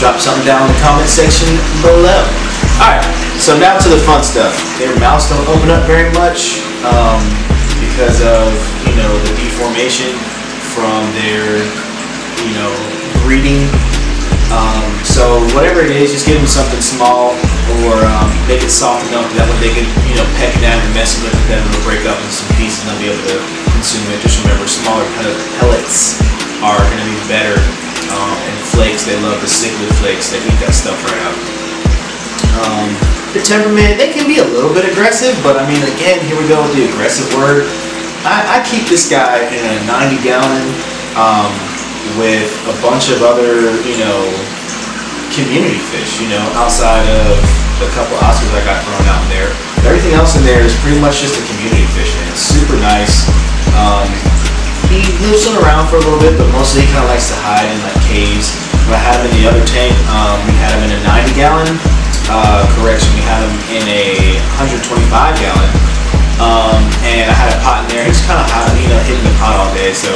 drop something down in the comment section below. Alright, so now to the fun stuff. Their mouths don't open up very much because of, you know, the deformation from their, you know, breeding. So whatever it is, just give them something small, or make it soft enough that when they can, you know, peck it down and mess with it, then it'll break up into some pieces and they'll be able to consume it. Just remember, smaller pellets are going to be better, and flakes, they love the cichlid flakes, they eat that stuff right out. The temperament, they can be a little bit aggressive, but I mean, again, here we go with the aggressive word. I keep this guy in a 90-gallon with a bunch of other, you know, community fish, you know, outside of the couple Oscars I got thrown out in there. Everything else in there is pretty much just a community fish, and it's super nice. He lives around for a little bit, but mostly he kind of likes to hide in like caves. When I had him in the other tank, we had him in a 90-gallon. Correction, we had him in a 125-gallon. And I had a pot in there. He's kind of, you know, hitting the pot all day, so,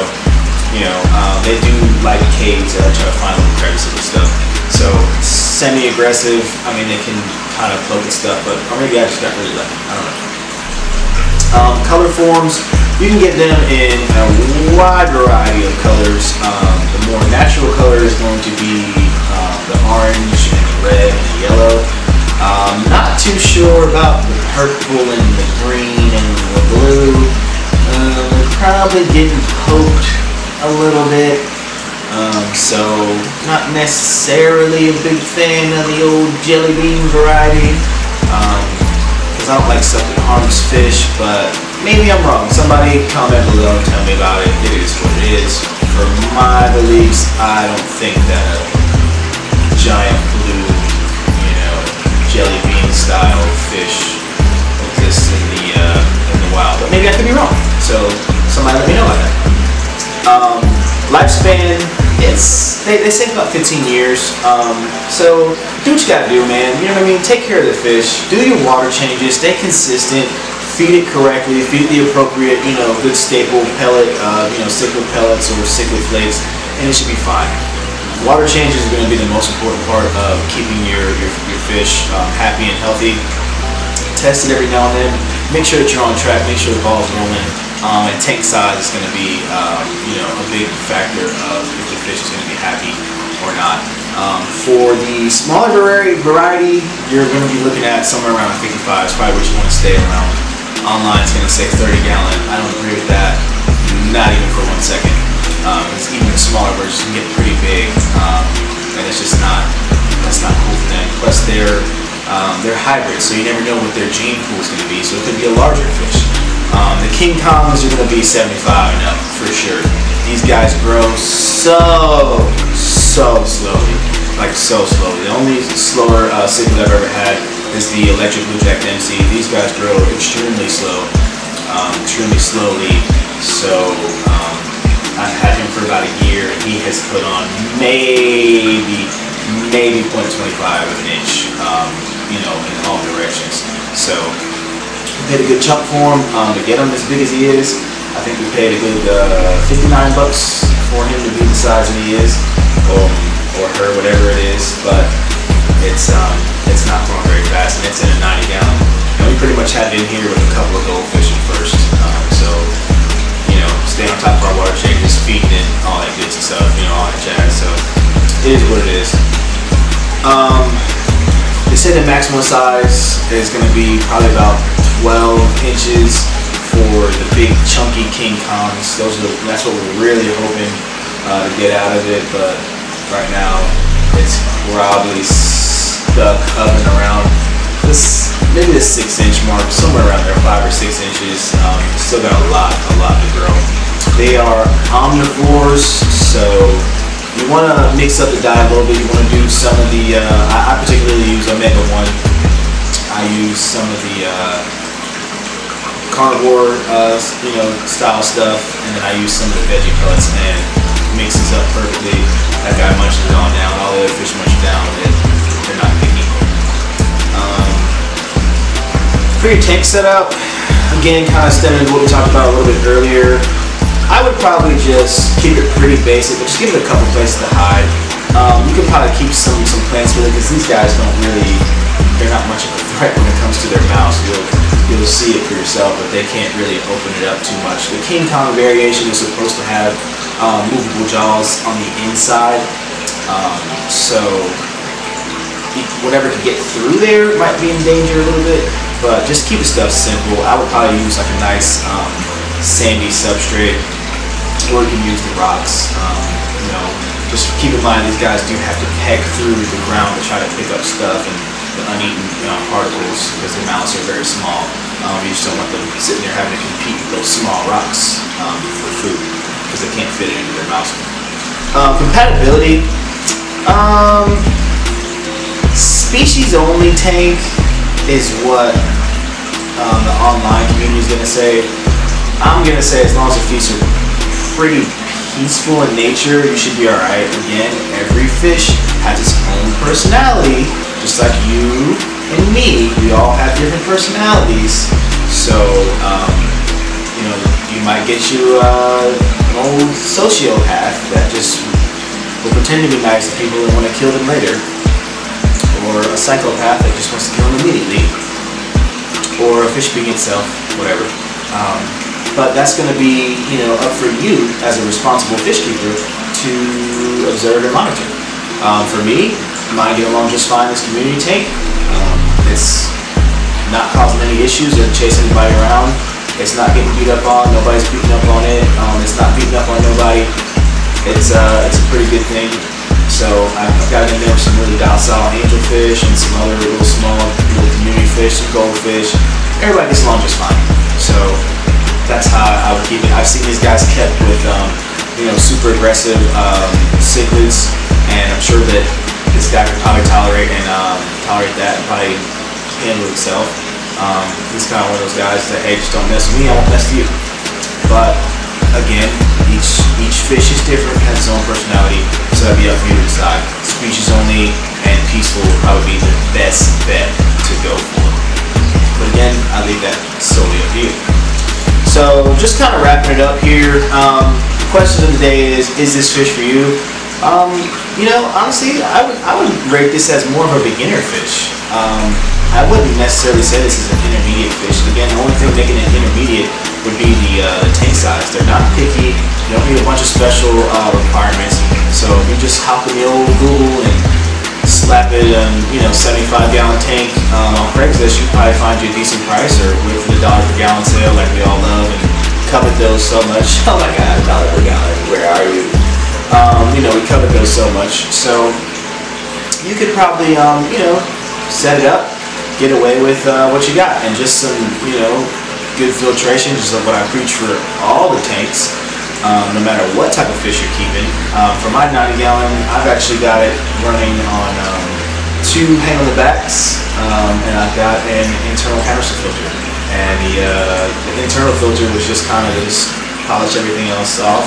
you know, they do like caves. I try to find little crevices and stuff. So semi-aggressive. I mean, they can kind of poke at stuff, but or maybe I just got really lucky. I don't know. Color forms, you can get them in a wide variety of colors. The more natural color is going to be the orange and the red and the yellow. Not too sure about the purple and the green and the blue. Probably getting poked a little bit. So not necessarily a big fan of the old jelly bean variety, because I don't like stuff that harms fish, but maybe I'm wrong. Somebody comment below and tell me about it. It is what it is. For my beliefs, I don't think that a giant blue, you know, jelly bean style fish exists in the wild, but maybe I could be wrong. So somebody let me know about that. Lifespan, they say about 15 years. So do what you gotta do, man. You know what I mean? Take care of the fish. Do your water changes. Stay consistent. Feed it correctly. Feed the appropriate, you know, good staple pellet, you know, cichlid pellets or cichlid flakes, and it should be fine. Water changes are going to be the most important part of keeping your fish happy and healthy. Test it every now and then. Make sure that you're on track. Make sure the ball's rolling. And tank size is going to be, you know, a big factor of if the fish is going to be happy or not. For the smaller variety, you're going to be looking at somewhere around 55. It's probably what you want to stay around. Online it's going to say 30-gallon. I don't agree with that. Not even for 1 second. Because even the smaller birds can get pretty big, and it's just that's not cool for them. Plus they're hybrids, so you never know what their gene pool is going to be. So it could be a larger fish. The King Kongs are going to be 75 and up for sure. These guys grow so slowly, like so slowly. The only slower cichlid I've ever had is the electric blue jack Dempsey. These guys grow extremely slow, extremely slowly. So I've had him for about a year, and he has put on maybe 0.25 of an inch, you know, in all directions. So we paid a good chunk for him to get him as big as he is. I think we paid a good $59 for him to be the size that he is, or her, whatever it is. But it's not growing very fast, and it's in a 90-gallon. And we pretty much had it in here with a couple of goldfish at first. So you know, stay on top of our water changes, feeding it, all that good stuff, you know, all that jazz. So it is what it is. They said the maximum size is going to be probably about 12 inches for the big chunky King Kongs. That's what we're really hoping to get out of it, but right now it's probably stuck hovering around this, maybe the 6-inch mark, somewhere around there, 5 or 6 inches. Still got a lot to grow. They are omnivores, so you want to mix up the diet a little bit. You want to do some of the, I particularly use omega-1. I use some of the carnivore, you know, style stuff, and then I use some of the veggie pellets, and mixes up perfectly. That guy munches it all down. All the other fish munch it down. They're not picky. For your tank setup, again, kind of stemming to what we talked about a little bit earlier, I would probably just keep it pretty basic, but just give it a couple places to hide. You can probably keep some plants with it because these guys they're not much of a threat when it comes to their mouths. You'll see it for yourself, but they can't really open it up too much. The King Kong variation is supposed to have movable jaws on the inside, so whatever can get through there might be in danger a little bit, but just keep the stuff simple. I would probably use like a nice sandy substrate, or you can use the rocks. Just keep in mind these guys do have to peck through the ground to try to pick up stuff and the uneaten particles because their mouths are very small. You just don't want them sitting there having to compete with those small rocks for food because they can't fit it into their mouths. Compatibility. Species only tank is what the online community is going to say. I'm going to say as long as the fish are pretty peaceful in nature, you should be alright. Again, every fish has its own personality, just like you and me. We all have different personalities. So, you might get you an old sociopath that just will pretend to be nice to people and want to kill them later. Or a psychopath that just wants to kill them immediately. Or a fish being itself, whatever. But that's going to be, up for you as a responsible fish keeper to observe and monitor. For me, mine get along just fine in this community tank. It's not causing any issues or chasing anybody around. It's not getting beat up on. Nobody's beating up on it. It's not beating up on nobody. It's a pretty good thing. So I've got in there some really docile angelfish and some other little small community fish, some goldfish. Everybody gets along just fine. So that's how I would keep it. I've seen these guys kept with, super aggressive cichlids, and I'm sure that this guy could probably tolerate that and probably handle itself. He's kind of one of those guys that, hey, just don't mess with me, I won't mess with you. But again, each fish is different, has its own personality, so that'd be up for you to decide. Species only and peaceful would probably be the best bet to go for. But again, I leave that solely up to you. So just kind of wrapping it up here, the question of the day is this fish for you? Honestly, I would rate this as more of a beginner fish. I wouldn't necessarily say this is an intermediate fish. Again, the only thing making it intermediate would be the tank size. They're not picky. You don't need a bunch of special requirements. So if you just hop in the old Google and slap it on, 75-gallon tank on Craigslist, you probably find you a decent price, or wait for the $1 per gallon sale like we all love and covet those so much. Oh my God, $1 per gallon, where are you? We covet those so much. So you could probably, set it up, get away with what you got, and just some, good filtration, just like what I preach for all the tanks. No matter what type of fish you're keeping. For my 90-gallon, I've actually got it running on 2 hang-on-the-backs, and I've got an internal canister filter. And the internal filter was just kind of just polish everything else off.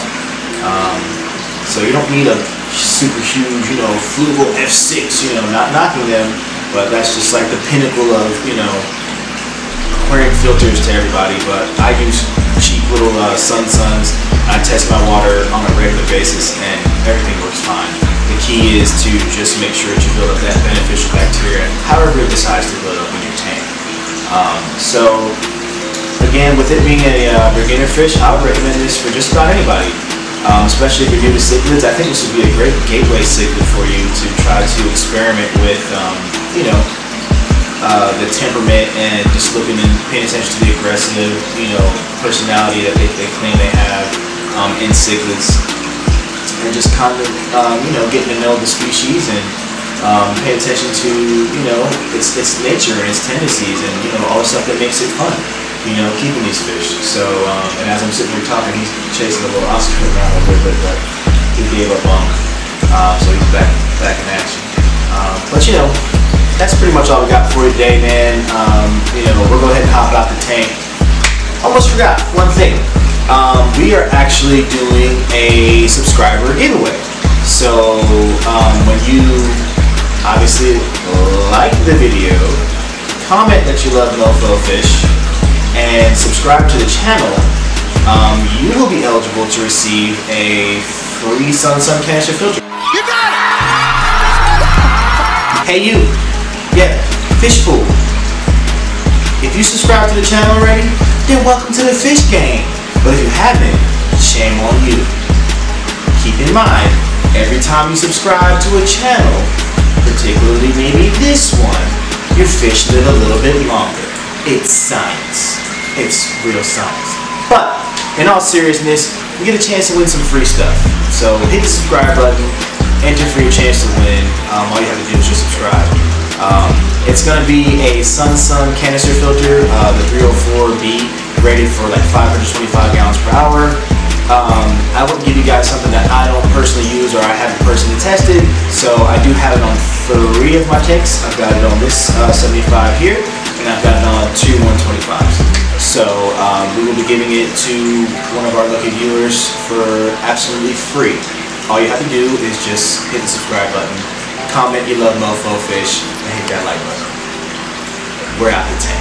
So you don't need a super huge, fluval F6, not knocking them, but that's just like the pinnacle of, aquarium filters to everybody. But I use cheap little Suns. I test my water on a regular basis and everything works fine. The key is to just make sure that you build up that beneficial bacteria however it decides to build up in your tank. So again, with it being a beginner fish, I would recommend this for just about anybody. Especially if you're new to cichlids. I think this would be a great gateway cichlid for you to try to experiment with, the temperament and just looking and paying attention to the aggressive, personality that they claim they have in cichlids, and just kind of, getting to know the species and pay attention to, its nature and its tendencies and, all the stuff that makes it fun, keeping these fish. So, and as I'm sitting here talking, he's chasing a little Oscar around a little bit, but he gave up on him, so he's back in action. But, that's pretty much all we got for you today, man. We'll go ahead and hop out the tank. Almost forgot one thing. We are actually doing a subscriber giveaway. So when you obviously like the video, comment that you love Mofo fish, and subscribe to the channel, you will be eligible to receive a free Sun canister filter. You got it! Hey you, yeah, fish food. If you subscribe to the channel already, then welcome to the fish game. But if you haven't, shame on you. Keep in mind, every time you subscribe to a channel, particularly maybe this one, your fish live a little bit longer. It's science. It's real science. But in all seriousness, you get a chance to win some free stuff. So hit the subscribe button, enter for your chance to win. All you have to do is just subscribe. It's going to be a Sun canister filter, the 304B, rated for like 525 gallons per hour. I wouldn't give you guys something that I don't personally use or I haven't personally tested, so I do have it on 3 of my tanks. I've got it on this 75 here, and I've got it on 2 125s. So we will be giving it to one of our lucky viewers for absolutely free. All you have to do is just hit the subscribe button, comment you love Mofo fish, and hit that like button. We're out the tank.